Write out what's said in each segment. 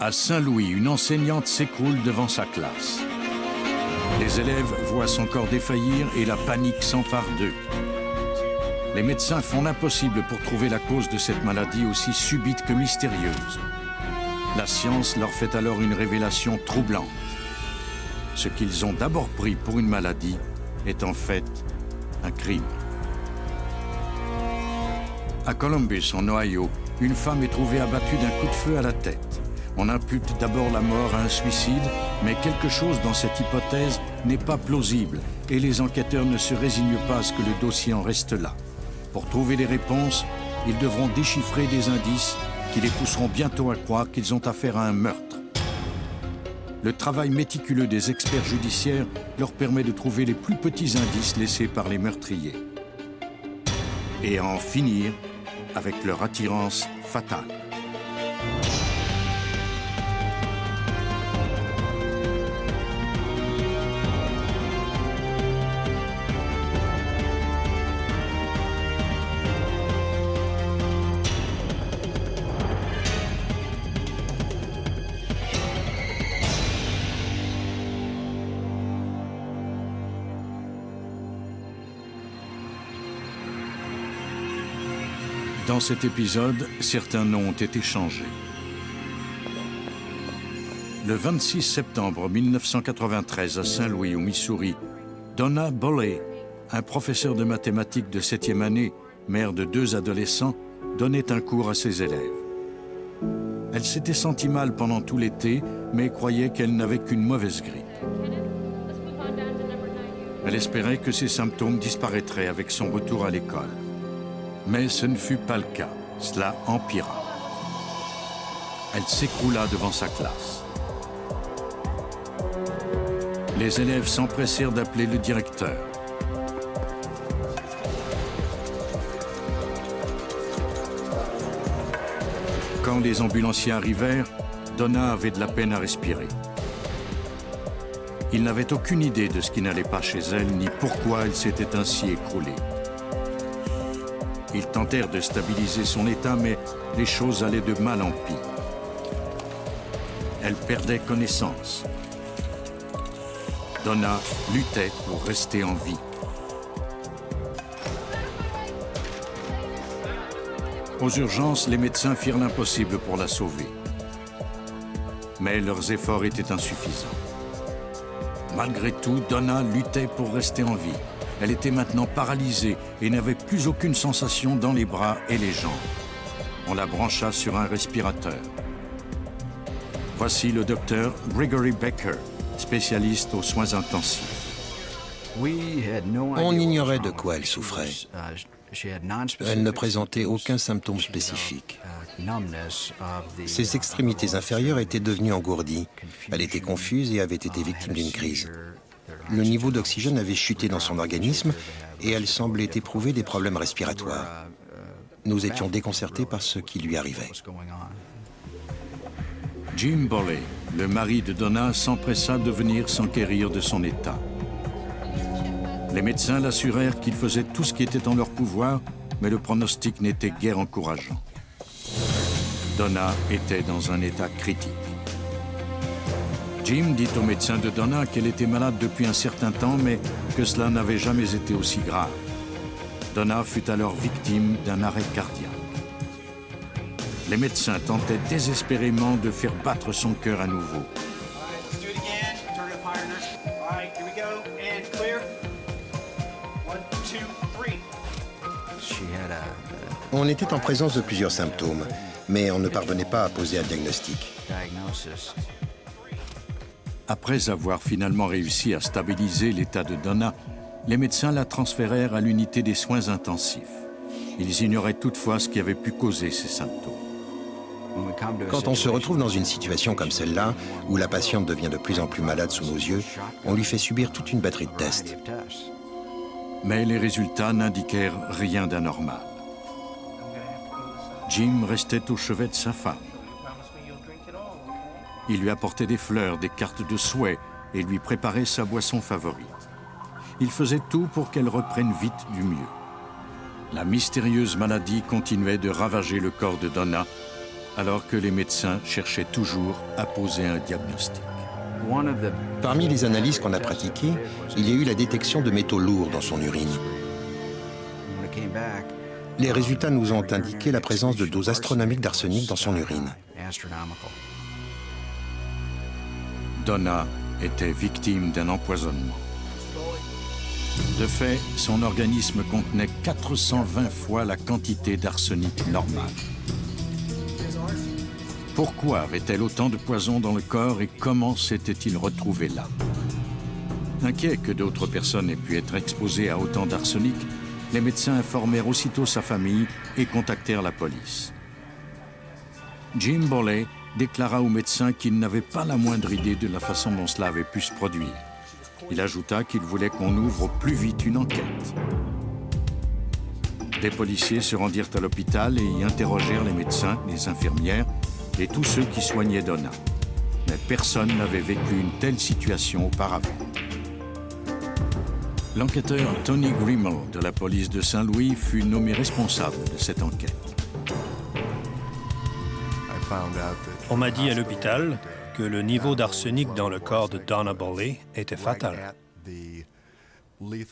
À Saint-Louis, une enseignante s'écroule devant sa classe. Les élèves voient son corps défaillir et la panique s'empare d'eux. Les médecins font l'impossible pour trouver la cause de cette maladie aussi subite que mystérieuse. La science leur fait alors une révélation troublante. Ce qu'ils ont d'abord pris pour une maladie est en fait un crime. À Columbus, en Ohio, une femme est trouvée abattue d'un coup de feu à la tête. On impute d'abord la mort à un suicide, mais quelque chose dans cette hypothèse n'est pas plausible et les enquêteurs ne se résignent pas à ce que le dossier en reste là. Pour trouver les réponses, ils devront déchiffrer des indices qui les pousseront bientôt à croire qu'ils ont affaire à un meurtre. Le travail méticuleux des experts judiciaires leur permet de trouver les plus petits indices laissés par les meurtriers et à en finir avec leur attirance fatale. Dans cet épisode, certains noms ont été changés. Le 26 septembre 1993, à Saint-Louis, au Missouri, Donna Boley, un professeur de mathématiques de 7e année, mère de 2 adolescents, donnait un cours à ses élèves. Elle s'était sentie mal pendant tout l'été, mais croyait qu'elle n'avait qu'une mauvaise grippe. Elle espérait que ses symptômes disparaîtraient avec son retour à l'école. Mais ce ne fut pas le cas. Cela empira. Elle s'écroula devant sa classe. Les élèves s'empressèrent d'appeler le directeur. Quand les ambulanciers arrivèrent, Donna avait de la peine à respirer. Ils n'avaient aucune idée de ce qui n'allait pas chez elle, ni pourquoi elle s'était ainsi écroulée. Ils tentèrent de stabiliser son état, mais les choses allaient de mal en pis. Elle perdait connaissance. Donna luttait pour rester en vie. Aux urgences, les médecins firent l'impossible pour la sauver. Mais leurs efforts étaient insuffisants. Malgré tout, Donna luttait pour rester en vie. Elle était maintenant paralysée et n'avait plus aucune sensation dans les bras et les jambes. On la brancha sur un respirateur. Voici le docteur Gregory Becker, spécialiste aux soins intensifs. On ignorait de quoi elle souffrait. Elle ne présentait aucun symptôme spécifique. Ses extrémités inférieures étaient devenues engourdies. Elle était confuse et avait été victime d'une crise. Le niveau d'oxygène avait chuté dans son organisme et elle semblait éprouver des problèmes respiratoires. Nous étions déconcertés par ce qui lui arrivait. Jim Boley, le mari de Donna, s'empressa de venir s'enquérir de son état. Les médecins l'assurèrent qu'ils faisaient tout ce qui était en leur pouvoir, mais le pronostic n'était guère encourageant. Donna était dans un état critique. Jim dit au médecin de Donna qu'elle était malade depuis un certain temps, mais que cela n'avait jamais été aussi grave. Donna fut alors victime d'un arrêt cardiaque. Les médecins tentaient désespérément de faire battre son cœur à nouveau. On était en présence de plusieurs symptômes, mais on ne parvenait pas à poser un diagnostic. Après avoir finalement réussi à stabiliser l'état de Donna, les médecins la transférèrent à l'unité des soins intensifs. Ils ignoraient toutefois ce qui avait pu causer ces symptômes. Quand on se retrouve dans une situation comme celle-là, où la patiente devient de plus en plus malade sous nos yeux, on lui fait subir toute une batterie de tests. Mais les résultats n'indiquèrent rien d'anormal. Jim restait au chevet de sa femme. Il lui apportait des fleurs, des cartes de souhait et lui préparait sa boisson favorite. Il faisait tout pour qu'elle reprenne vite du mieux. La mystérieuse maladie continuait de ravager le corps de Donna alors que les médecins cherchaient toujours à poser un diagnostic. Parmi les analyses qu'on a pratiquées, il y a eu la détection de métaux lourds dans son urine. Les résultats nous ont indiqué la présence de doses astronomiques d'arsenic dans son urine. Donna était victime d'un empoisonnement. De fait, son organisme contenait 420 fois la quantité d'arsenic normale. Pourquoi avait-elle autant de poison dans le corps et comment s'était-il retrouvé là? Inquiets que d'autres personnes aient pu être exposées à autant d'arsenic, les médecins informèrent aussitôt sa famille et contactèrent la police. Jim Bowley déclara aux médecins qu'il n'avait pas la moindre idée de la façon dont cela avait pu se produire. Il ajouta qu'il voulait qu'on ouvre au plus vite une enquête. Des policiers se rendirent à l'hôpital et y interrogèrent les médecins, les infirmières et tous ceux qui soignaient Donna. Mais personne n'avait vécu une telle situation auparavant. L'enquêteur Tony Grimmel de la police de Saint-Louis fut nommé responsable de cette enquête. On m'a dit à l'hôpital que le niveau d'arsenic dans le corps de Donna Bowley était fatal.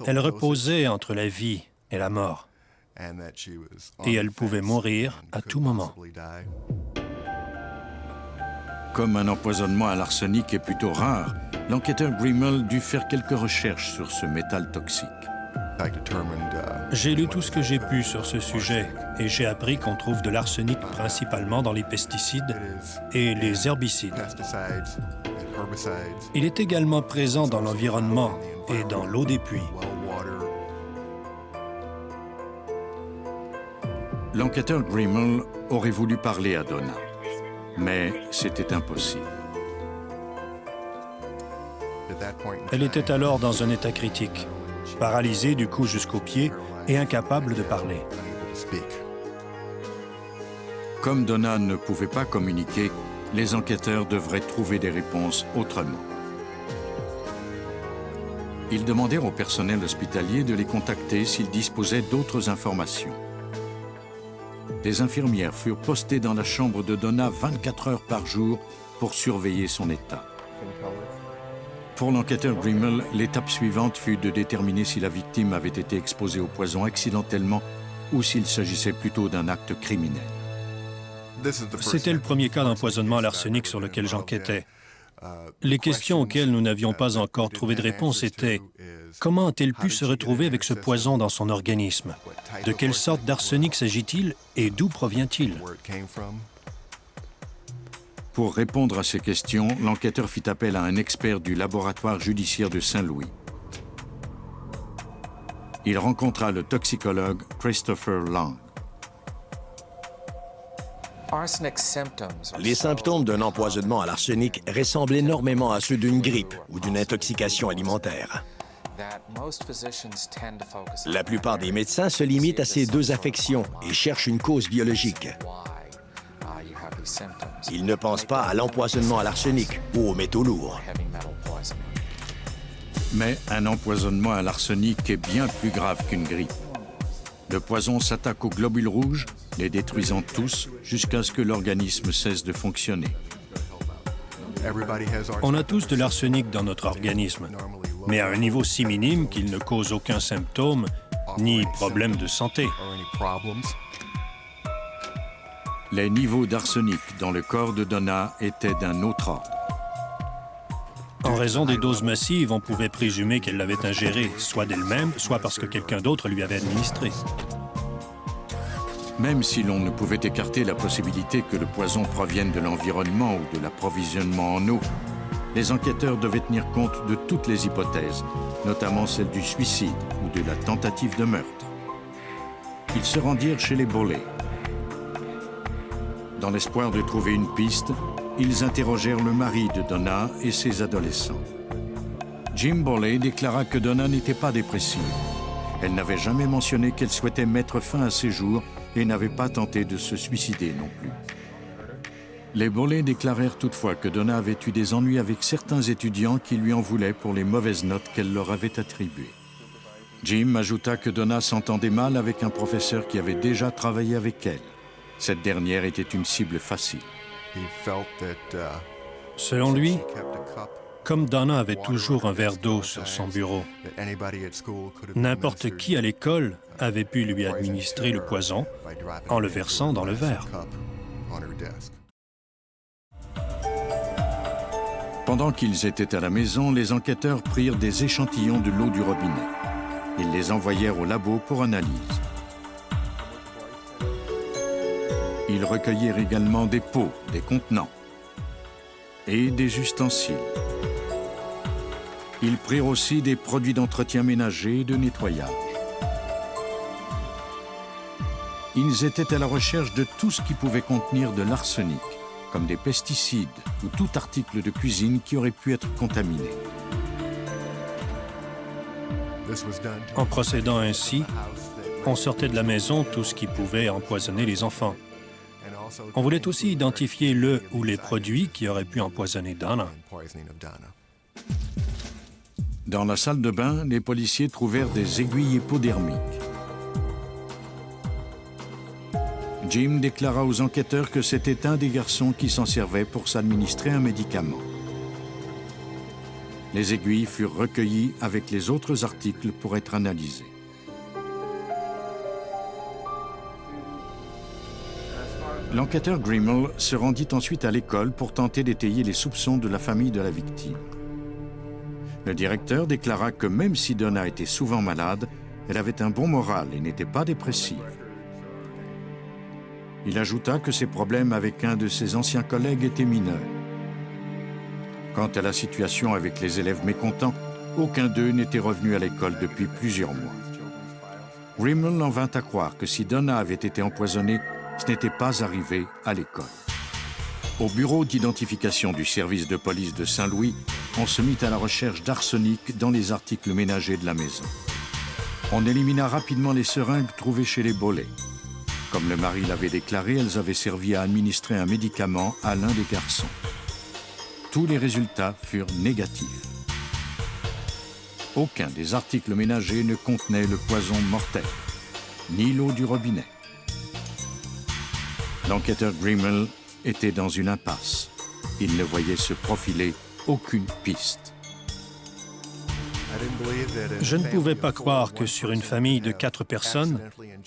Elle reposait entre la vie et la mort, et elle pouvait mourir à tout moment. Comme un empoisonnement à l'arsenic est plutôt rare, l'enquêteur Grimmel dut faire quelques recherches sur ce métal toxique. J'ai lu tout ce que j'ai pu sur ce sujet et j'ai appris qu'on trouve de l'arsenic principalement dans les pesticides et les herbicides. Il est également présent dans l'environnement et dans l'eau des puits. L'enquêteur Grimmel aurait voulu parler à Donna, mais c'était impossible. Elle était alors dans un état critique, paralysée du cou jusqu'aux pieds et incapable de parler. Comme Donna ne pouvait pas communiquer, les enquêteurs devraient trouver des réponses autrement. Ils demandèrent au personnel hospitalier de les contacter s'ils disposaient d'autres informations. Des infirmières furent postées dans la chambre de Donna 24 heures par jour pour surveiller son état. Pour l'enquêteur Grimmel, l'étape suivante fut de déterminer si la victime avait été exposée au poison accidentellement ou s'il s'agissait plutôt d'un acte criminel. C'était le premier cas d'empoisonnement à l'arsenic sur lequel j'enquêtais. Les questions auxquelles nous n'avions pas encore trouvé de réponse étaient « Comment a-t-elle pu se retrouver avec ce poison dans son organisme? De quelle sorte d'arsenic s'agit-il et d'où provient-il » Pour répondre à ces questions, l'enquêteur fit appel à un expert du laboratoire judiciaire de Saint-Louis. Il rencontra le toxicologue Christopher Long. Les symptômes d'un empoisonnement à l'arsenic ressemblent énormément à ceux d'une grippe ou d'une intoxication alimentaire. La plupart des médecins se limitent à ces deux affections et cherchent une cause biologique. Ils ne pensent pas à l'empoisonnement à l'arsenic ou aux métaux lourds. Mais un empoisonnement à l'arsenic est bien plus grave qu'une grippe. Le poison s'attaque aux globules rouges, les détruisant tous jusqu'à ce que l'organisme cesse de fonctionner. On a tous de l'arsenic dans notre organisme, mais à un niveau si minime qu'il ne cause aucun symptôme ni problème de santé. Les niveaux d'arsenic dans le corps de Donna étaient d'un autre ordre. En raison des doses massives, on pouvait présumer qu'elle l'avait ingéré, soit d'elle-même, soit parce que quelqu'un d'autre lui avait administré. Même si l'on ne pouvait écarter la possibilité que le poison provienne de l'environnement ou de l'approvisionnement en eau, les enquêteurs devaient tenir compte de toutes les hypothèses, notamment celle du suicide ou de la tentative de meurtre. Ils se rendirent chez les Bowley. Dans l'espoir de trouver une piste, ils interrogèrent le mari de Donna et ses adolescents. Jim Bowley déclara que Donna n'était pas dépressive. Elle n'avait jamais mentionné qu'elle souhaitait mettre fin à ses jours et n'avait pas tenté de se suicider non plus. Les Bowley déclarèrent toutefois que Donna avait eu des ennuis avec certains étudiants qui lui en voulaient pour les mauvaises notes qu'elle leur avait attribuées. Jim ajouta que Donna s'entendait mal avec un professeur qui avait déjà travaillé avec elle. Cette dernière était une cible facile. Selon lui, comme Donna avait toujours un verre d'eau sur son bureau, n'importe qui à l'école avait pu lui administrer le poison en le versant dans le verre. Pendant qu'ils étaient à la maison, les enquêteurs prirent des échantillons de l'eau du robinet. Ils les envoyèrent au labo pour analyse. Ils recueillirent également des pots, des contenants et des ustensiles. Ils prirent aussi des produits d'entretien ménager et de nettoyage. Ils étaient à la recherche de tout ce qui pouvait contenir de l'arsenic, comme des pesticides ou tout article de cuisine qui aurait pu être contaminé. En procédant ainsi, on sortait de la maison tout ce qui pouvait empoisonner les enfants. On voulait aussi identifier le ou les produits qui auraient pu empoisonner Donna. Dans la salle de bain, les policiers trouvèrent des aiguilles hypodermiques. Jim déclara aux enquêteurs que c'était un des garçons qui s'en servait pour s'administrer un médicament. Les aiguilles furent recueillies avec les autres articles pour être analysées. L'enquêteur Grimmel se rendit ensuite à l'école pour tenter d'étayer les soupçons de la famille de la victime. Le directeur déclara que même si Donna était souvent malade, elle avait un bon moral et n'était pas dépressive. Il ajouta que ses problèmes avec un de ses anciens collègues étaient mineurs. Quant à la situation avec les élèves mécontents, aucun d'eux n'était revenu à l'école depuis plusieurs mois. Grimmel en vint à croire que si Donna avait été empoisonnée, ce n'était pas arrivé à l'école. Au bureau d'identification du service de police de Saint-Louis, on se mit à la recherche d'arsenic dans les articles ménagers de la maison. On élimina rapidement les seringues trouvées chez les Bollé. Comme le mari l'avait déclaré, elles avaient servi à administrer un médicament à l'un des garçons. Tous les résultats furent négatifs. Aucun des articles ménagers ne contenait le poison mortel, ni l'eau du robinet. L'enquêteur Grimmel était dans une impasse. Il ne voyait se profiler aucune piste. Je ne pouvais pas croire que sur une famille de 4 personnes,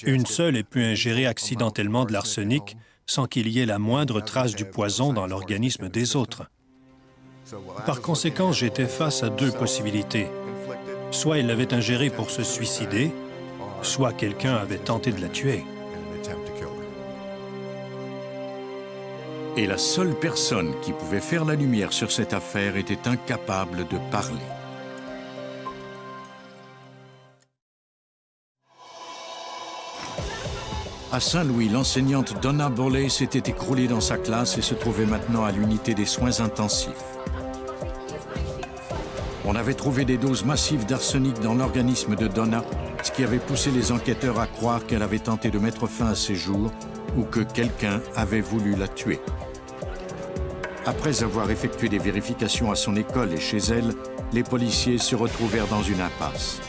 une seule ait pu ingérer accidentellement de l'arsenic sans qu'il y ait la moindre trace du poison dans l'organisme des autres. Par conséquent, j'étais face à 2 possibilités. Soit elle l'avait ingéré pour se suicider, soit quelqu'un avait tenté de la tuer. Et la seule personne qui pouvait faire la lumière sur cette affaire était incapable de parler. À Saint-Louis, l'enseignante Donna Bollé s'était écroulée dans sa classe et se trouvait maintenant à l'unité des soins intensifs. On avait trouvé des doses massives d'arsenic dans l'organisme de Donna, ce qui avait poussé les enquêteurs à croire qu'elle avait tenté de mettre fin à ses jours ou que quelqu'un avait voulu la tuer. Après avoir effectué des vérifications à son école et chez elle, les policiers se retrouvèrent dans une impasse.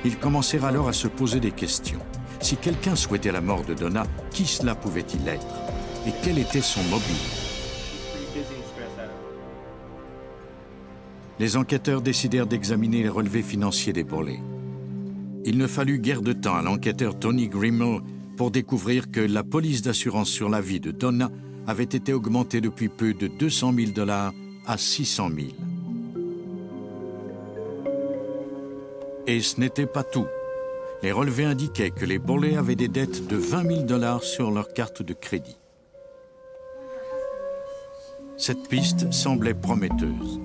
Ils commencèrent alors à se poser des questions. Si quelqu'un souhaitait la mort de Donna, qui cela pouvait-il être? Et quel était son mobile? Les enquêteurs décidèrent d'examiner les relevés financiers des Bollé. Il ne fallut guère de temps à l'enquêteur Tony Grimmel pour découvrir que la police d'assurance sur la vie de Donna avait été augmentée depuis peu de 200 000 $ à 600 000. Et ce n'était pas tout. Les relevés indiquaient que les Bollé avaient des dettes de 20 000 $ sur leur carte de crédit. Cette piste semblait prometteuse.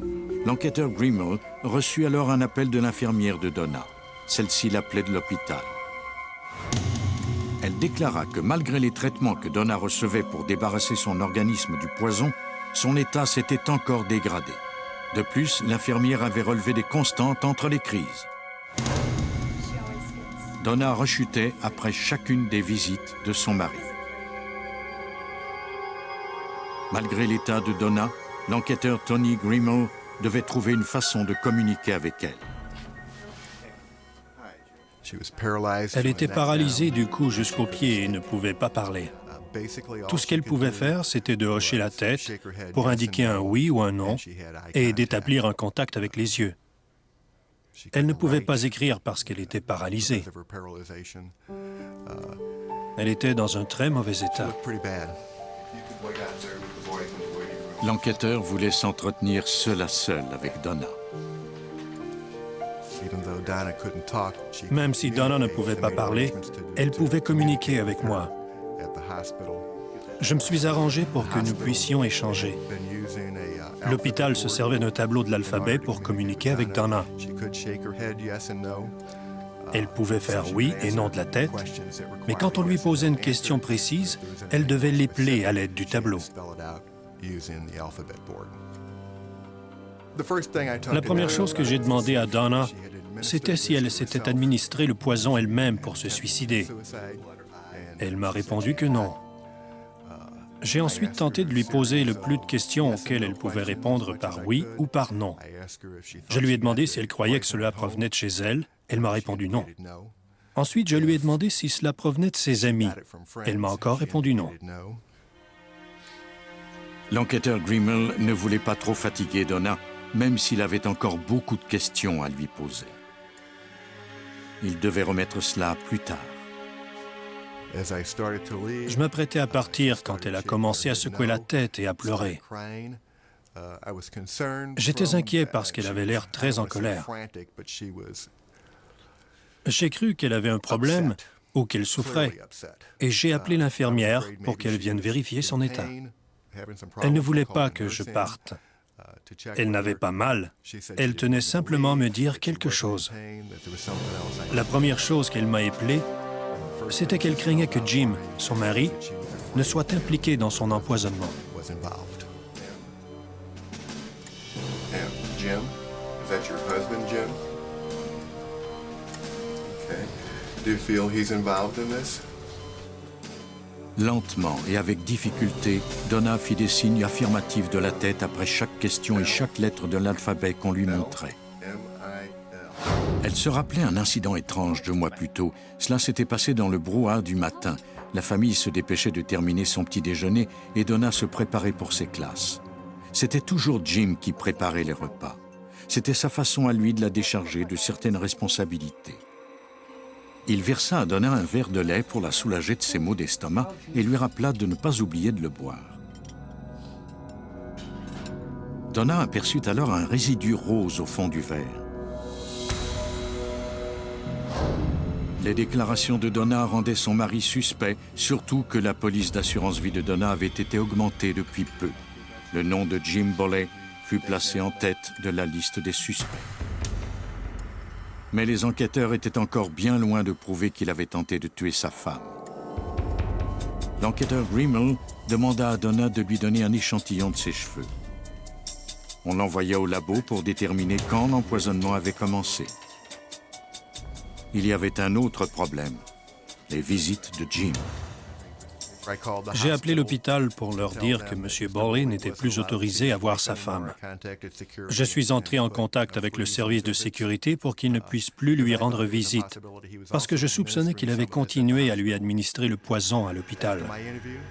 L'enquêteur Grimmel reçut alors un appel de l'infirmière de Donna. Celle-ci l'appelait de l'hôpital. Elle déclara que malgré les traitements que Donna recevait pour débarrasser son organisme du poison, son état s'était encore dégradé. De plus, l'infirmière avait relevé des constantes entre les crises. Donna rechutait après chacune des visites de son mari. Malgré l'état de Donna, l'enquêteur Tony Grimmel devait trouver une façon de communiquer avec elle. Elle était paralysée du cou jusqu'aux pieds et ne pouvait pas parler. Tout ce qu'elle pouvait faire, c'était de hocher la tête pour indiquer un oui ou un non et d'établir un contact avec les yeux. Elle ne pouvait pas écrire parce qu'elle était paralysée. Elle était dans un très mauvais état. L'enquêteur voulait s'entretenir seul à seul avec Donna. Même si Donna ne pouvait pas parler, elle pouvait communiquer avec moi. Je me suis arrangé pour que nous puissions échanger. L'hôpital se servait d'un tableau de l'alphabet pour communiquer avec Donna. Elle pouvait faire oui et non de la tête, mais quand on lui posait une question précise, elle devait l'épeler à l'aide du tableau. La première chose que j'ai demandé à Donna, c'était si elle s'était administré le poison elle-même pour se suicider. Elle m'a répondu que non. J'ai ensuite tenté de lui poser le plus de questions auxquelles elle pouvait répondre par oui ou par non. Je lui ai demandé si elle croyait que cela provenait de chez elle. Elle m'a répondu non. Ensuite, je lui ai demandé si cela provenait de ses amis. Elle m'a encore répondu non. L'enquêteur Grimmel ne voulait pas trop fatiguer Donna, même s'il avait encore beaucoup de questions à lui poser. Il devait remettre cela plus tard. Je m'apprêtais à partir quand elle a commencé à secouer la tête et à pleurer. J'étais inquiet parce qu'elle avait l'air très en colère. J'ai cru qu'elle avait un problème ou qu'elle souffrait, et j'ai appelé l'infirmière pour qu'elle vienne vérifier son état. Elle ne voulait pas que je parte. Elle n'avait pas mal. Elle tenait simplement à me dire quelque chose. La première chose qu'elle m'a épelé, c'était qu'elle craignait que Jim, son mari, ne soit impliqué dans son empoisonnement. Jim, is that your husband, Jim? Okay. Do you feel he's involved in this? Lentement et avec difficulté, Donna fit des signes affirmatifs de la tête après chaque question et chaque lettre de l'alphabet qu'on lui montrait. Elle se rappelait un incident étrange 2 mois plus tôt. Cela s'était passé dans le brouhaha du matin. La famille se dépêchait de terminer son petit déjeuner et Donna se préparait pour ses classes. C'était toujours Jim qui préparait les repas. C'était sa façon à lui de la décharger de certaines responsabilités. Il versa à Donna un verre de lait pour la soulager de ses maux d'estomac et lui rappela de ne pas oublier de le boire. Donna aperçut alors un résidu rose au fond du verre. Les déclarations de Donna rendaient son mari suspect, surtout que la police d'assurance vie de Donna avait été augmentée depuis peu. Le nom de Jim Boley fut placé en tête de la liste des suspects. Mais les enquêteurs étaient encore bien loin de prouver qu'il avait tenté de tuer sa femme. L'enquêteur Grimmel demanda à Donna de lui donner un échantillon de ses cheveux. On l'envoya au labo pour déterminer quand l'empoisonnement avait commencé. Il y avait un autre problème, les visites de Jim. J'ai appelé l'hôpital pour leur dire que M. Boley n'était plus autorisé à voir sa femme. Je suis entré en contact avec le service de sécurité pour qu'il ne puisse plus lui rendre visite, parce que je soupçonnais qu'il avait continué à lui administrer le poison à l'hôpital.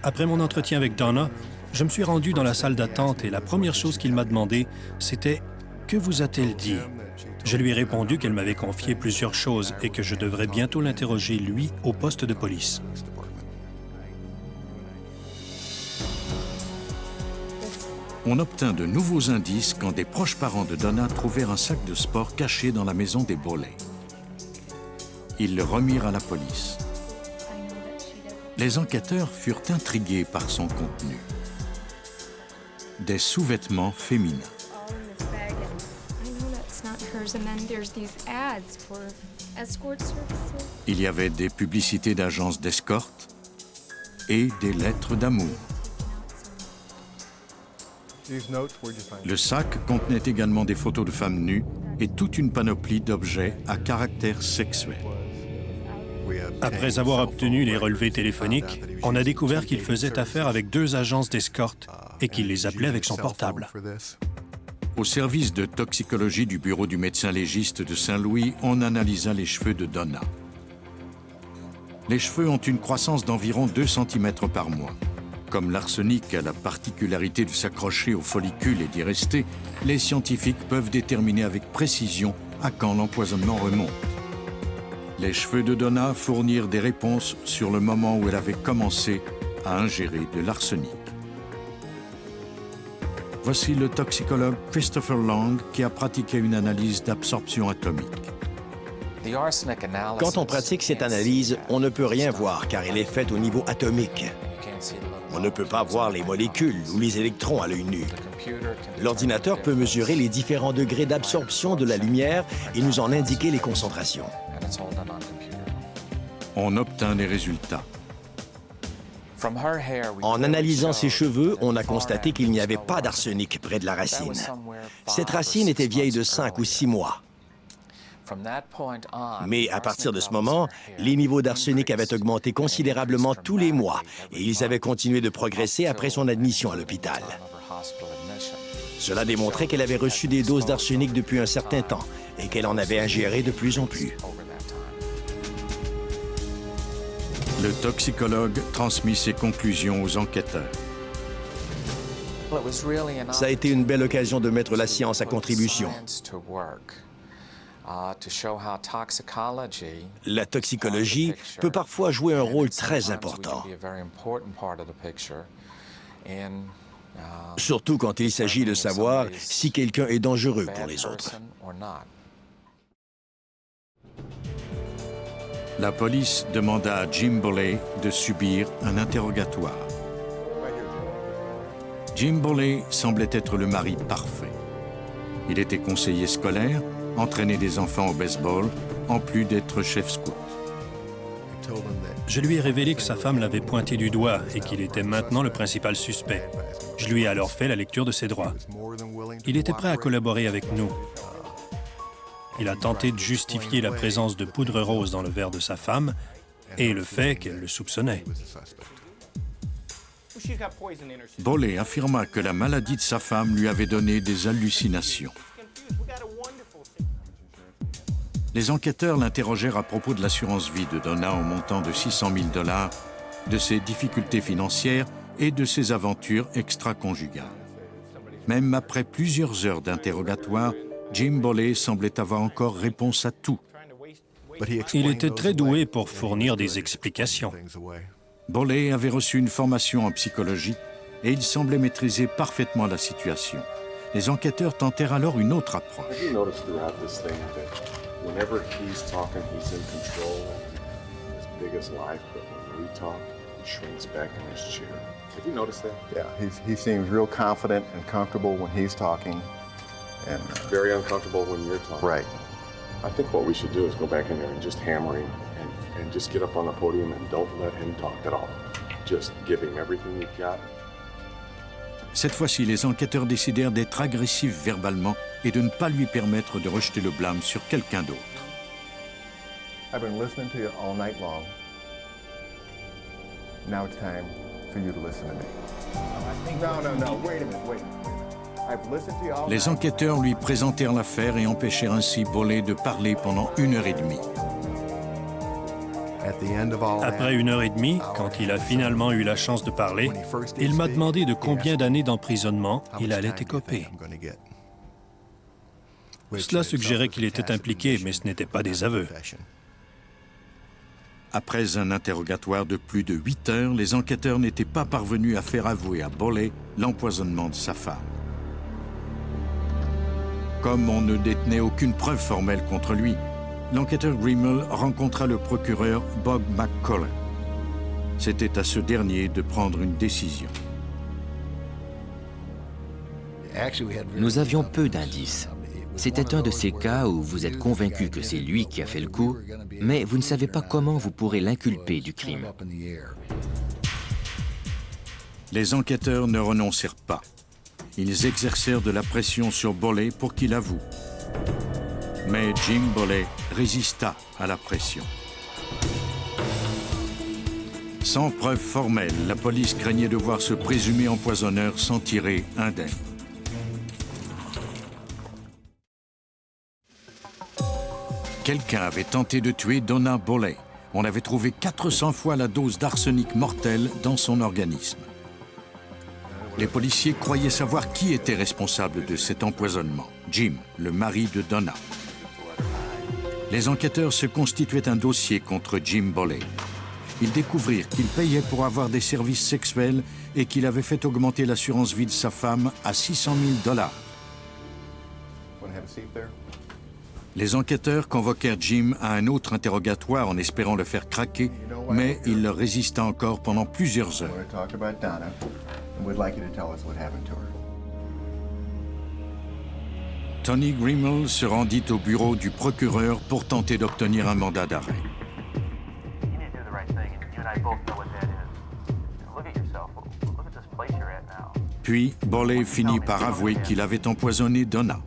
Après mon entretien avec Donna, je me suis rendu dans la salle d'attente et la première chose qu'il m'a demandé, c'était « Que vous a-t-elle dit ?» Je lui ai répondu qu'elle m'avait confié plusieurs choses et que je devrais bientôt l'interroger, lui, au poste de police. On obtint de nouveaux indices quand des proches parents de Donna trouvèrent un sac de sport caché dans la maison des Boley. Ils le remirent à la police. Les enquêteurs furent intrigués par son contenu. Des sous-vêtements féminins. Il y avait des publicités d'agences d'escorte et des lettres d'amour. Le sac contenait également des photos de femmes nues et toute une panoplie d'objets à caractère sexuel. Après avoir obtenu les relevés téléphoniques, on a découvert qu'il faisait affaire avec 2 agences d'escorte et qu'il les appelait avec son portable. Au service de toxicologie du bureau du médecin légiste de Saint-Louis, on analysa les cheveux de Donna. Les cheveux ont une croissance d'environ 2 cm par mois. Comme l'arsenic a la particularité de s'accrocher aux follicules et d'y rester, les scientifiques peuvent déterminer avec précision à quand l'empoisonnement remonte. Les cheveux de Donna fournirent des réponses sur le moment où elle avait commencé à ingérer de l'arsenic. Voici le toxicologue Christopher Long qui a pratiqué une analyse d'absorption atomique. Quand on pratique cette analyse, on ne peut rien voir car elle est faite au niveau atomique. On ne peut pas voir les molécules ou les électrons à l'œil nu. L'ordinateur peut mesurer les différents degrés d'absorption de la lumière et nous en indiquer les concentrations. On obtint des résultats. En analysant ses cheveux, on a constaté qu'il n'y avait pas d'arsenic près de la racine. Cette racine était vieille de 5 ou 6 mois. Mais à partir de ce moment, les niveaux d'arsenic avaient augmenté considérablement tous les mois et ils avaient continué de progresser après son admission à l'hôpital. Cela démontrait qu'elle avait reçu des doses d'arsenic depuis un certain temps et qu'elle en avait ingéré de plus en plus. Le toxicologue transmit ses conclusions aux enquêteurs. Ça a été une belle occasion de mettre la science à contribution. La toxicologie peut parfois jouer un rôle très important. Surtout quand il s'agit de savoir si quelqu'un est dangereux pour les autres. La police demanda à Jim Boley de subir un interrogatoire. Jim Boley semblait être le mari parfait. Il était conseiller scolaire, entraînait des enfants au baseball, en plus d'être chef scout. Je lui ai révélé que sa femme l'avait pointé du doigt et qu'il était maintenant le principal suspect. Je lui ai alors fait la lecture de ses droits. Il était prêt à collaborer avec nous. Il a tenté de justifier la présence de poudre rose dans le verre de sa femme et le fait qu'elle le soupçonnait. Boley affirma que la maladie de sa femme lui avait donné des hallucinations. Les enquêteurs l'interrogèrent à propos de l'assurance vie de Donna au montant de $600 000, de ses difficultés financières et de ses aventures extra-conjugales. Même après plusieurs heures d'interrogatoire, Jim Boley semblait avoir encore réponse à tout. Il était très doué pour fournir des explications. Boley avait reçu une formation en psychologie et il semblait maîtriser parfaitement la situation. Les enquêteurs tentèrent alors une autre approche. Whenever he's talking, he's in control, as big as life, but when we talk, he shrinks back in his chair. Have you noticed that? Yeah, he seems real confident and comfortable when he's talking. And very uncomfortable when you're talking. right. I think what we should do is go back in there and just hammer him and just get up on the podium and don't let him talk at all. Just give him everything you've got. Cette fois-ci, les enquêteurs décidèrent d'être agressifs verbalement et de ne pas lui permettre de rejeter le blâme sur quelqu'un d'autre. I've been listening to you all night long. Now it's time for you to listen to me. No, wait a minute, wait. I've listened to you all Les enquêteurs lui présentèrent l'affaire et empêchèrent ainsi Boley de parler pendant 1h30. Après 1h30, quand il a finalement eu la chance de parler, il m'a demandé de combien d'années d'emprisonnement il allait écoper. Cela suggérait qu'il était impliqué, mais ce n'était pas des aveux. Après un interrogatoire de plus de 8 heures, les enquêteurs n'étaient pas parvenus à faire avouer à Boley l'empoisonnement de sa femme. Comme on ne détenait aucune preuve formelle contre lui, l'enquêteur Grimmel rencontra le procureur Bob McCullough. C'était à ce dernier de prendre une décision. Nous avions peu d'indices. C'était un de ces cas où vous êtes convaincu que c'est lui qui a fait le coup, mais vous ne savez pas comment vous pourrez l'inculper du crime. Les enquêteurs ne renoncèrent pas. Ils exercèrent de la pression sur Boley pour qu'il avoue. Mais Jim Boley résista à la pression. Sans preuve formelle, la police craignait de voir ce présumé empoisonneur s'en tirer indemne. Quelqu'un avait tenté de tuer Donna Boley. On avait trouvé 400 fois la dose d'arsenic mortel dans son organisme. Les policiers croyaient savoir qui était responsable de cet empoisonnement. Jim, le mari de Donna. Les enquêteurs se constituaient un dossier contre Jim Boley. Ils découvrirent qu'il payait pour avoir des services sexuels et qu'il avait fait augmenter l'assurance vie de sa femme à $600 000. Les enquêteurs convoquèrent Jim à un autre interrogatoire en espérant le faire craquer, mais il leur résista encore pendant plusieurs heures. Tony Grimmel se rendit au bureau du procureur pour tenter d'obtenir un mandat d'arrêt. Puis, Boley finit par avouer qu'il avait empoisonné Donna.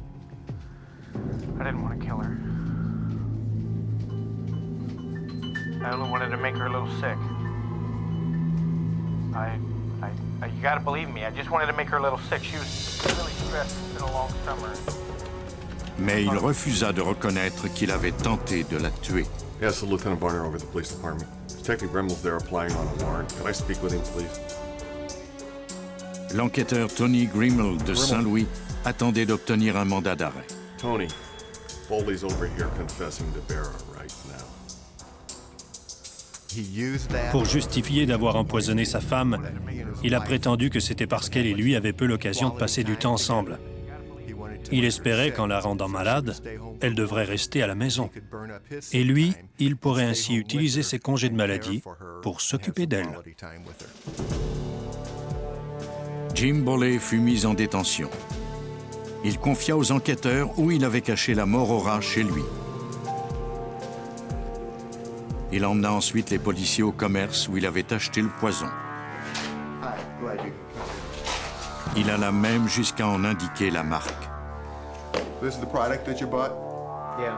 Mais il refusa de reconnaître qu'il avait tenté de la tuer. Yes, Lieutenant Barner over the police department. Detective Grimmel's there applying on a warrant. Could I speak with him, please? L'enquêteur Tony Grimmel de Saint-Louis attendait d'obtenir un mandat d'arrêt. Tony, Boley's over here confessing to Vera right now. Pour justifier d'avoir empoisonné sa femme, il a prétendu que c'était parce qu'elle et lui avaient peu l'occasion de passer du temps ensemble. Il espérait qu'en la rendant malade, elle devrait rester à la maison. Et lui, il pourrait ainsi utiliser ses congés de maladie pour s'occuper d'elle. Jim Boley fut mis en détention. Il confia aux enquêteurs où il avait caché la mort au rat chez lui. Il emmena ensuite les policiers au commerce où il avait acheté le poison. Il alla même jusqu'à en indiquer la marque. This is the product that you bought? Yeah.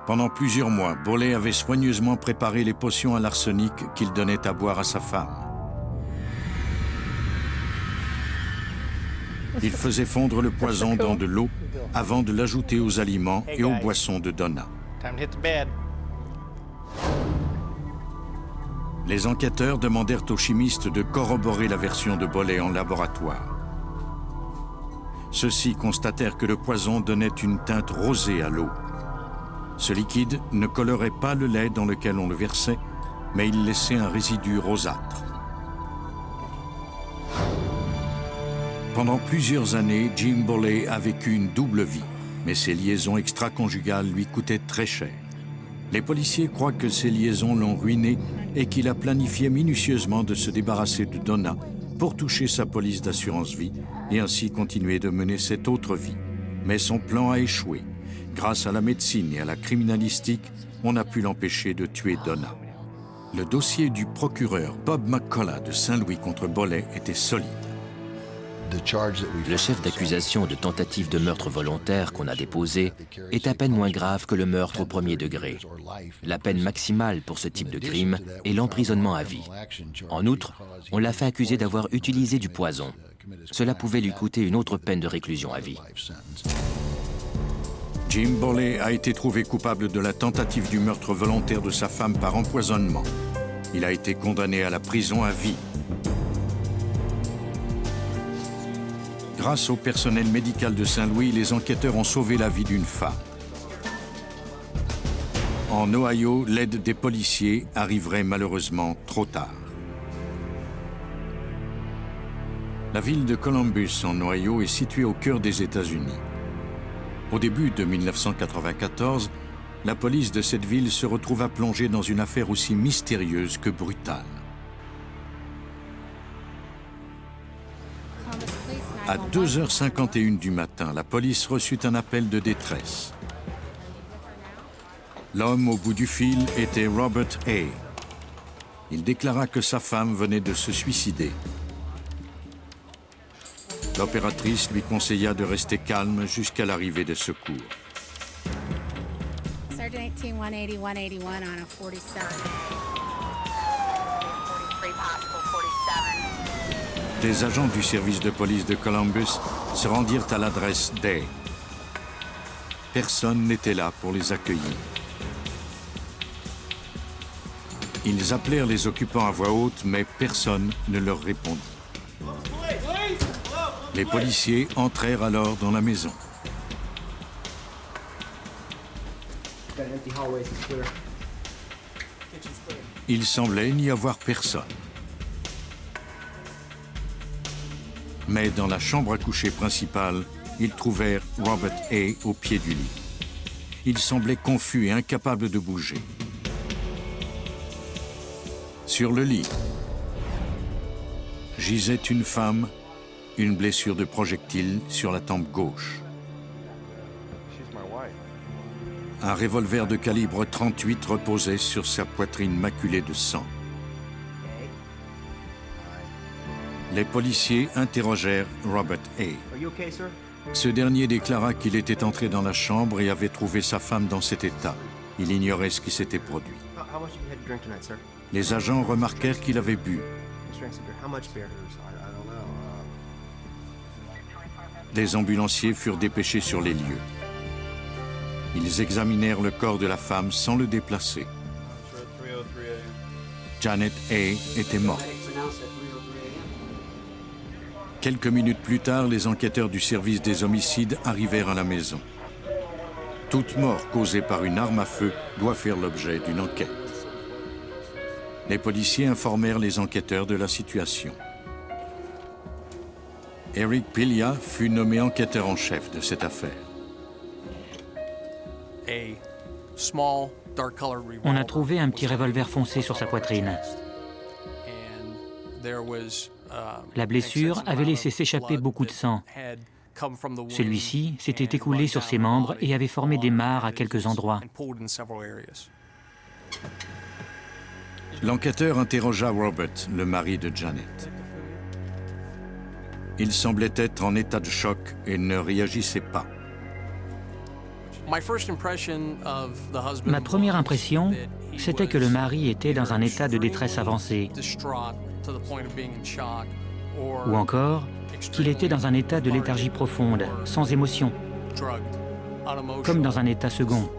Pendant plusieurs mois, Boley avait soigneusement préparé les potions à l'arsenic qu'il donnait à boire à sa femme. Il faisait fondre le poison dans de l'eau avant de l'ajouter aux aliments et aux boissons de Donna. Time to hit the bed. Les enquêteurs demandèrent aux chimistes de corroborer la version de Boley en laboratoire. Ceux-ci constatèrent que le poison donnait une teinte rosée à l'eau. Ce liquide ne colorait pas le lait dans lequel on le versait, mais il laissait un résidu rosâtre. Pendant plusieurs années, Jim Boley a vécu une double vie, mais ses liaisons extra-conjugales lui coûtaient très cher. Les policiers croient que ces liaisons l'ont ruiné et qu'il a planifié minutieusement de se débarrasser de Donna pour toucher sa police d'assurance-vie et ainsi continuer de mener cette autre vie. Mais son plan a échoué. Grâce à la médecine et à la criminalistique, on a pu l'empêcher de tuer Donna. Le dossier du procureur Bob McCullough de Saint-Louis contre Boley était solide. Le chef d'accusation de tentative de meurtre volontaire qu'on a déposé est à peine moins grave que le meurtre au premier degré. La peine maximale pour ce type de crime est l'emprisonnement à vie. En outre, on l'a fait accuser d'avoir utilisé du poison. Cela pouvait lui coûter une autre peine de réclusion à vie. Jim Boley a été trouvé coupable de la tentative du meurtre volontaire de sa femme par empoisonnement. Il a été condamné à la prison à vie. Grâce au personnel médical de Saint-Louis, les enquêteurs ont sauvé la vie d'une femme. En Ohio, l'aide des policiers arriverait malheureusement trop tard. La ville de Columbus, en Ohio, est située au cœur des États-Unis. Au début de 1994, la police de cette ville se retrouva plongée dans une affaire aussi mystérieuse que brutale. À 2h51 du matin, la police reçut un appel de détresse. L'homme au bout du fil était Robert Hay. Il déclara que sa femme venait de se suicider. L'opératrice lui conseilla de rester calme jusqu'à l'arrivée des secours. Sergeant 18 180 181 on a 47. 43 possible 47. Des agents du service de police de Columbus se rendirent à l'adresse Day. Personne n'était là pour les accueillir. Ils appelèrent les occupants à voix haute, mais personne ne leur répondit. Les policiers entrèrent alors dans la maison. Il semblait n'y avoir personne. Mais dans la chambre à coucher principale, ils trouvèrent Robert A. au pied du lit. Il semblait confus et incapable de bouger. Sur le lit, gisait une femme, une blessure de projectile sur la tempe gauche. Un revolver de calibre 38 reposait sur sa poitrine maculée de sang. Les policiers interrogèrent Robert A. Ce dernier déclara qu'il était entré dans la chambre et avait trouvé sa femme dans cet état. Il ignorait ce qui s'était produit. Les agents remarquèrent qu'il avait bu. Des ambulanciers furent dépêchés sur les lieux. Ils examinèrent le corps de la femme sans le déplacer. Janet A. était morte. Quelques minutes plus tard, les enquêteurs du service des homicides arrivèrent à la maison. Toute mort causée par une arme à feu doit faire l'objet d'une enquête. Les policiers informèrent les enquêteurs de la situation. Eric Pilia fut nommé enquêteur en chef de cette affaire. On a trouvé un petit revolver foncé sur sa poitrine. La blessure avait laissé s'échapper beaucoup de sang. Celui-ci s'était écoulé sur ses membres et avait formé des mares à quelques endroits. L'enquêteur interrogea Robert, le mari de Janet. Il semblait être en état de choc et ne réagissait pas. Ma première impression, c'était que le mari était dans un état de détresse avancée, ou encore qu'il était dans un état de léthargie profonde, sans émotion, comme dans un état second.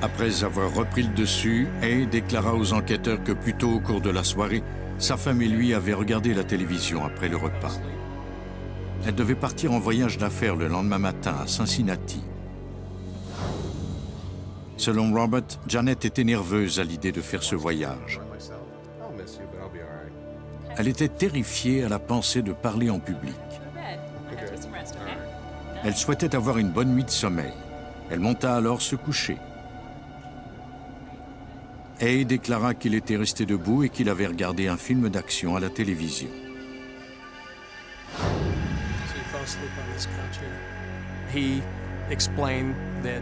Après avoir repris le dessus, Hay déclara aux enquêteurs que plus tôt au cours de la soirée, sa femme et lui avaient regardé la télévision après le repas. Elle devait partir en voyage d'affaires le lendemain matin à Cincinnati. Selon Robert, Janet était nerveuse à l'idée de faire ce voyage. Elle était terrifiée à la pensée de parler en public. Elle souhaitait avoir une bonne nuit de sommeil. Elle monta alors se coucher. Hay déclara qu'il était resté debout et qu'il avait regardé un film d'action à la télévision.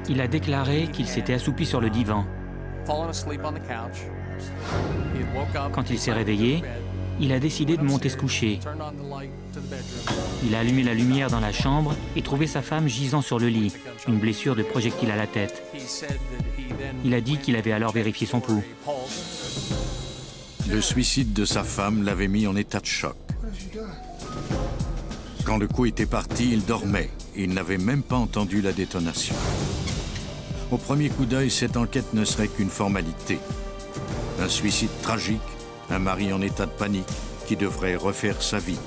Il a déclaré qu'il s'était assoupi sur le divan. Quand il s'est réveillé, il a décidé de monter se coucher. Il a allumé la lumière dans la chambre et trouvé sa femme gisant sur le lit, une blessure de projectile à la tête. Il a dit qu'il avait alors vérifié son pouls. Le suicide de sa femme l'avait mis en état de choc. Quand le coup était parti, il dormait et il n'avait même pas entendu la détonation. Au premier coup d'œil, cette enquête ne serait qu'une formalité. Un suicide tragique, un mari en état de panique qui devrait refaire sa vie.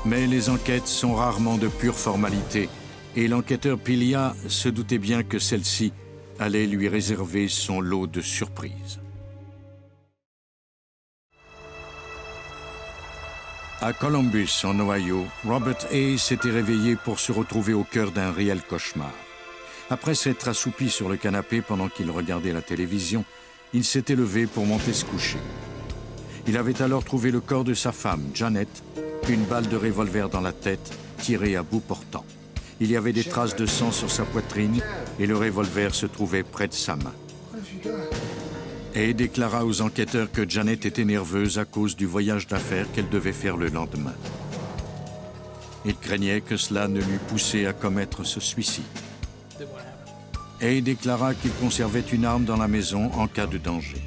Mais les enquêtes sont rarement de pure formalité et l'enquêteur Pilia se doutait bien que celle-ci allait lui réserver son lot de surprises. À Columbus, en Ohio, Robert A. s'était réveillé pour se retrouver au cœur d'un réel cauchemar. Après s'être assoupi sur le canapé pendant qu'il regardait la télévision, il s'était levé pour monter se coucher. Il avait alors trouvé le corps de sa femme, Janet, une balle de revolver dans la tête, tirée à bout portant. Il y avait des traces de sang sur sa poitrine et le revolver se trouvait près de sa main. Et déclara aux enquêteurs que Janet était nerveuse à cause du voyage d'affaires qu'elle devait faire le lendemain. Il craignait que cela ne l'eût poussé à commettre ce suicide. Et déclara qu'il conservait une arme dans la maison en cas de danger.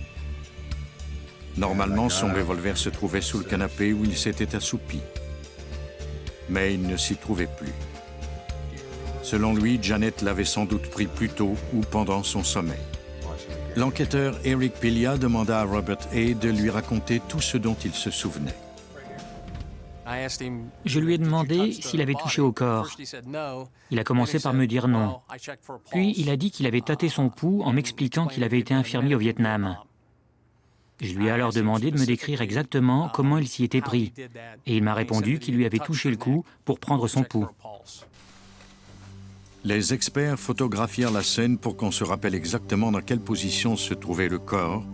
Normalement, son revolver se trouvait sous le canapé où il s'était assoupi. mais il ne s'y trouvait plus. Selon lui, Janet l'avait sans doute pris plus tôt ou pendant son sommeil. L'enquêteur Eric Pilia demanda à Robert A. de lui raconter tout ce dont il se souvenait. Je lui ai demandé s'il avait touché au corps. Il a commencé par me dire non. Puis il a dit qu'il avait tâté son pouls en m'expliquant qu'il avait été infirmier au Vietnam. Je lui ai alors demandé de me décrire exactement comment il s'y était pris. Et il m'a répondu qu'il lui avait touché le cou pour prendre son pouls. Les experts photographièrent la scène pour qu'on se rappelle exactement dans quelle position se trouvait le corps,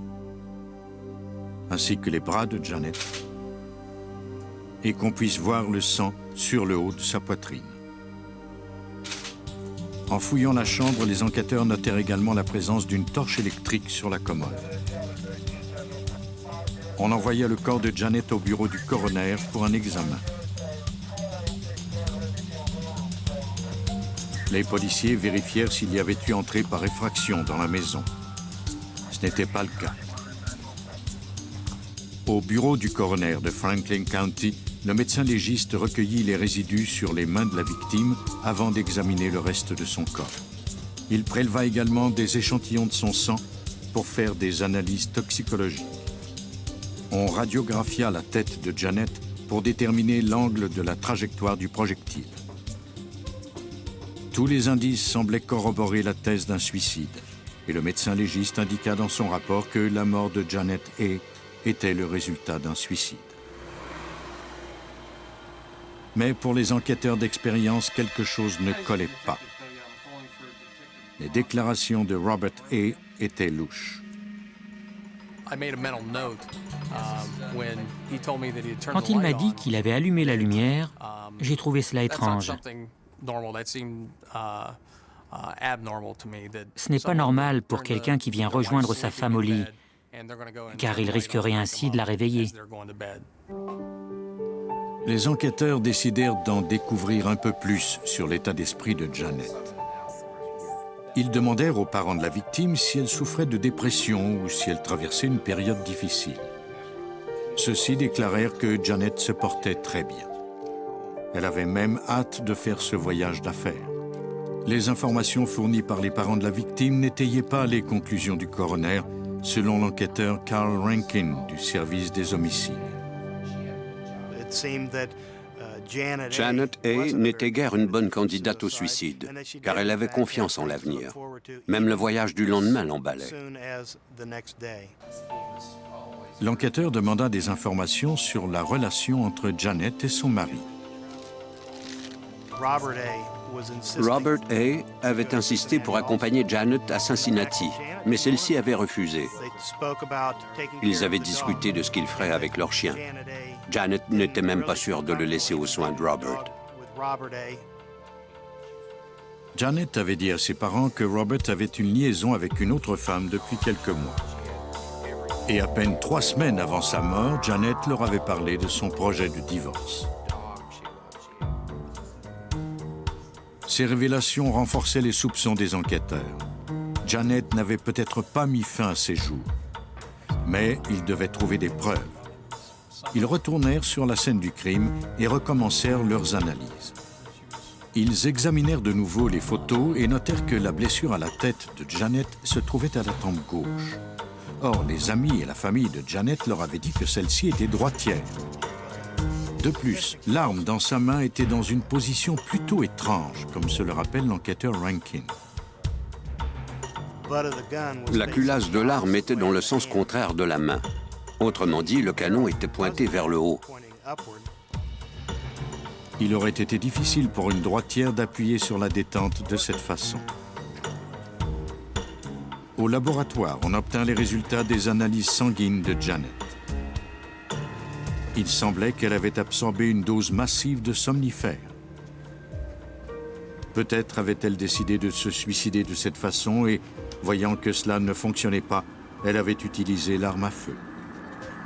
ainsi que les bras de Janet, et qu'on puisse voir le sang sur le haut de sa poitrine. En fouillant la chambre, les enquêteurs notèrent également la présence d'une torche électrique sur la commode. On envoya le corps de Janet au bureau du coroner pour un examen. Les policiers vérifièrent s'il y avait eu entrée par effraction dans la maison. Ce n'était pas le cas. Au bureau du coroner de Franklin County, le médecin légiste recueillit les résidus sur les mains de la victime avant d'examiner le reste de son corps. Il préleva également des échantillons de son sang pour faire des analyses toxicologiques. On radiographia la tête de Janet pour déterminer l'angle de la trajectoire du projectile. Tous les indices semblaient corroborer la thèse d'un suicide, et le médecin légiste indiqua dans son rapport que la mort de Janet A. était le résultat d'un suicide. Mais pour les enquêteurs d'expérience, quelque chose ne collait pas. Les déclarations de Robert A. étaient louches. Quand il m'a dit qu'il avait allumé la lumière, j'ai trouvé cela étrange. Ce n'est pas normal pour quelqu'un qui vient rejoindre sa femme au lit, car il risquerait ainsi de la réveiller. Les enquêteurs décidèrent d'en découvrir un peu plus sur l'état d'esprit de Janet. Ils demandèrent aux parents de la victime si elle souffrait de dépression ou si elle traversait une période difficile. Ceux-ci déclarèrent que Janet se portait très bien. Elle avait même hâte de faire ce voyage d'affaires. Les informations fournies par les parents de la victime n'étayaient pas les conclusions du coroner, selon l'enquêteur Carl Rankin du service des homicides. Janet A. n'était guère une bonne candidate au suicide, car elle avait confiance en l'avenir. Même le voyage du lendemain l'emballait. L'enquêteur demanda des informations sur la relation entre Janet et son mari. Robert A. avait insisté pour accompagner Janet à Cincinnati, mais celle-ci avait refusé. Ils avaient discuté de ce qu'ils feraient avec leur chien. Janet n'était même pas sûre de le laisser aux soins de Robert. Janet avait dit à ses parents que Robert avait une liaison avec une autre femme depuis quelques mois. Et à peine 3 semaines avant sa mort, Janet leur avait parlé de son projet de divorce. Ces révélations renforçaient les soupçons des enquêteurs. Janet n'avait peut-être pas mis fin à ses jours, mais ils devaient trouver des preuves. Ils retournèrent sur la scène du crime et recommencèrent leurs analyses. Ils examinèrent de nouveau les photos et notèrent que la blessure à la tête de Janet se trouvait à la tempe gauche. Or, les amis et la famille de Janet leur avaient dit que celle-ci était droitière. De plus, l'arme dans sa main était dans une position plutôt étrange, comme se le rappelle l'enquêteur Rankin. La culasse de l'arme était dans le sens contraire de la main. Autrement dit, le canon était pointé vers le haut. Il aurait été difficile pour une droitière d'appuyer sur la détente de cette façon. Au laboratoire, on obtint les résultats des analyses sanguines de Janet. Il semblait qu'elle avait absorbé une dose massive de somnifères. Peut-être avait-elle décidé de se suicider de cette façon et, voyant que cela ne fonctionnait pas, elle avait utilisé l'arme à feu.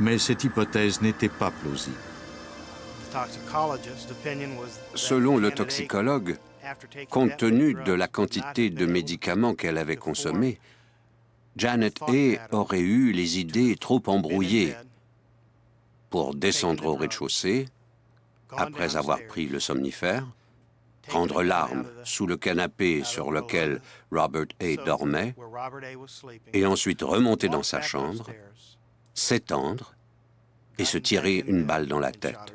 Mais cette hypothèse n'était pas plausible. Selon le toxicologue, compte tenu de la quantité de médicaments qu'elle avait consommés, Janet A. aurait eu les idées trop embrouillées pour descendre au rez-de-chaussée, après avoir pris le somnifère, prendre l'arme sous le canapé sur lequel Robert A. dormait, et ensuite remonter dans sa chambre, s'étendre et se tirer une balle dans la tête.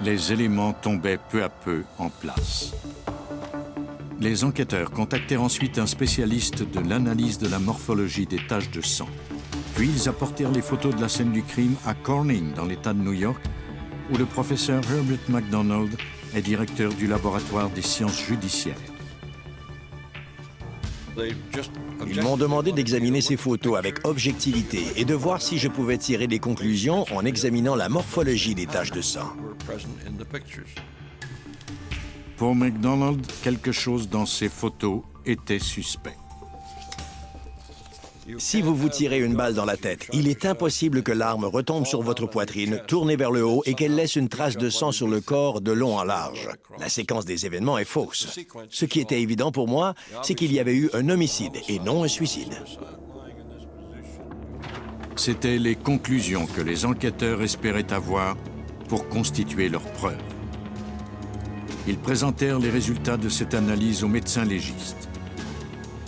Les éléments tombaient peu à peu en place. Les enquêteurs contactèrent ensuite un spécialiste de l'analyse de la morphologie des taches de sang. Puis ils apportèrent les photos de la scène du crime à Corning, dans l'État de New York, où le professeur Herbert McDonald est directeur du laboratoire des sciences judiciaires. Ils m'ont demandé d'examiner ces photos avec objectivité et de voir si je pouvais tirer des conclusions en examinant la morphologie des taches de sang. Pour McDonald, quelque chose dans ces photos était suspect. Si vous vous tirez une balle dans la tête, il est impossible que l'arme retombe sur votre poitrine, tournée vers le haut et qu'elle laisse une trace de sang sur le corps de long en large. La séquence des événements est fausse. Ce qui était évident pour moi, c'est qu'il y avait eu un homicide et non un suicide. C'étaient les conclusions que les enquêteurs espéraient avoir pour constituer leurs preuves. Ils présentèrent les résultats de cette analyse au médecin légiste.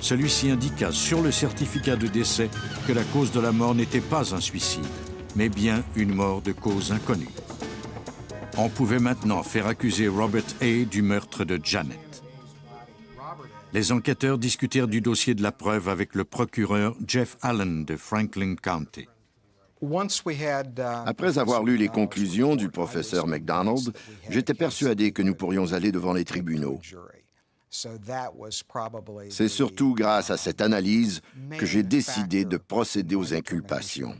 Celui-ci indiqua sur le certificat de décès que la cause de la mort n'était pas un suicide, mais bien une mort de cause inconnue. On pouvait maintenant faire accuser Robert A. du meurtre de Janet. Les enquêteurs discutèrent du dossier de la preuve avec le procureur Jeff Allen de Franklin County. Après avoir lu les conclusions du professeur McDonald, j'étais persuadé que nous pourrions aller devant les tribunaux. C'est surtout grâce à cette analyse que j'ai décidé de procéder aux inculpations.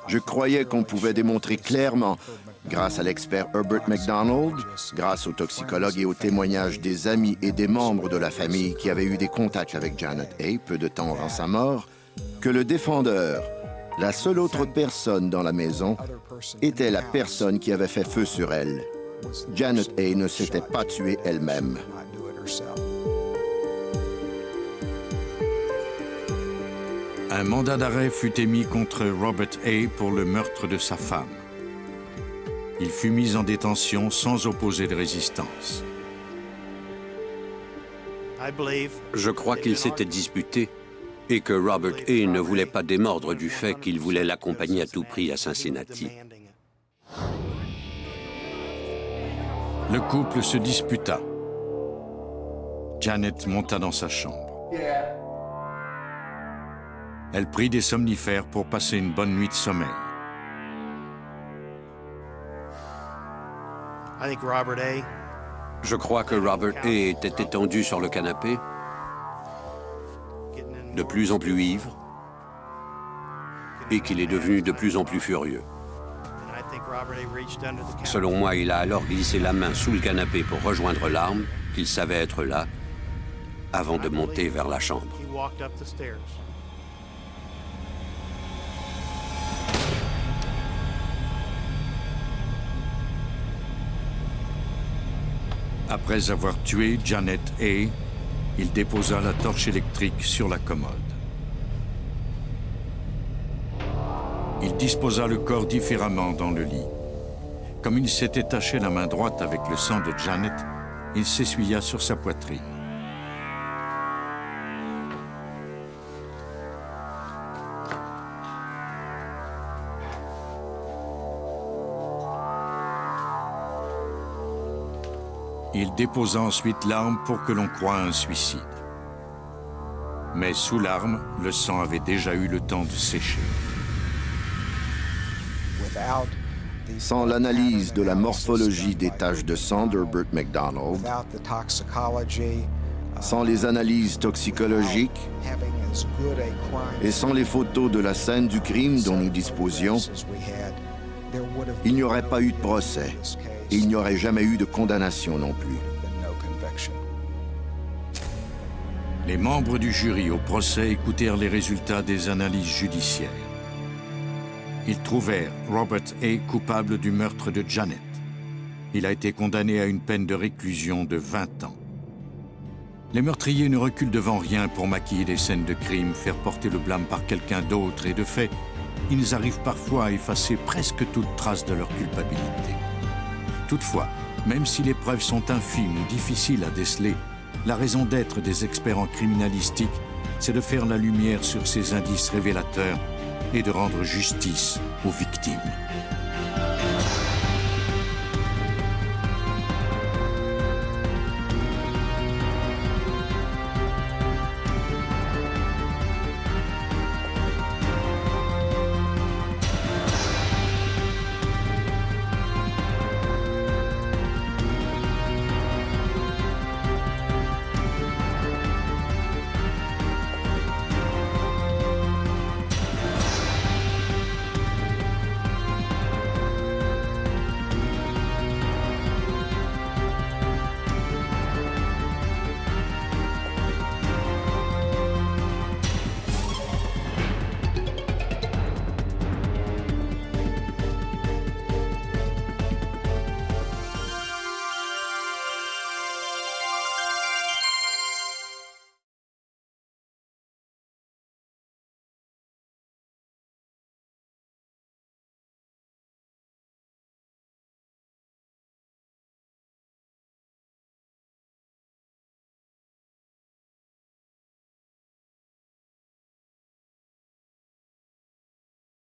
Je croyais qu'on pouvait démontrer clairement, grâce à l'expert Herbert McDonald, grâce aux toxicologues et aux témoignages des amis et des membres de la famille qui avaient eu des contacts avec Janet A. peu de temps avant sa mort, que le défendeur, la seule autre personne dans la maison, était la personne qui avait fait feu sur elle. Janet A. ne s'était pas tuée elle-même. Un mandat d'arrêt fut émis contre Robert A. pour le meurtre de sa femme. Il fut mis en détention sans opposer de résistance. Je crois qu'il s'était disputé et que Robert A. ne voulait pas démordre du fait qu'il voulait l'accompagner à tout prix à Cincinnati. Le couple se disputa. Janet monta dans sa chambre. Elle prit des somnifères pour passer une bonne nuit de sommeil. Je crois que Robert A. était étendu sur le canapé, de plus en plus ivre, et qu'il est devenu de plus en plus furieux. Selon moi, il a alors glissé la main sous le canapé pour rejoindre l'arme, qu'il savait être là, avant de monter vers la chambre. Après avoir tué Janet A., il déposa la torche électrique sur la commode. Il disposa le corps différemment dans le lit. Comme il s'était taché la main droite avec le sang de Janet, il s'essuya sur sa poitrine. Il déposa ensuite l'arme pour que l'on croie à un suicide. Mais sous l'arme, le sang avait déjà eu le temps de sécher. Sans l'analyse de la morphologie des taches de sang d'Herbert McDonald, sans les analyses toxicologiques et sans les photos de la scène du crime dont nous disposions, il n'y aurait pas eu de procès et il n'y aurait jamais eu de condamnation non plus. Les membres du jury au procès écoutèrent les résultats des analyses judiciaires. Ils trouvèrent Robert A. coupable du meurtre de Janet. Il a été condamné à une peine de réclusion de 20 ans. Les meurtriers ne reculent devant rien pour maquiller des scènes de crime, faire porter le blâme par quelqu'un d'autre, et de fait, ils arrivent parfois à effacer presque toute trace de leur culpabilité. Toutefois, même si les preuves sont infimes ou difficiles à déceler, la raison d'être des experts en criminalistique, c'est de faire la lumière sur ces indices révélateurs et de rendre justice aux victimes.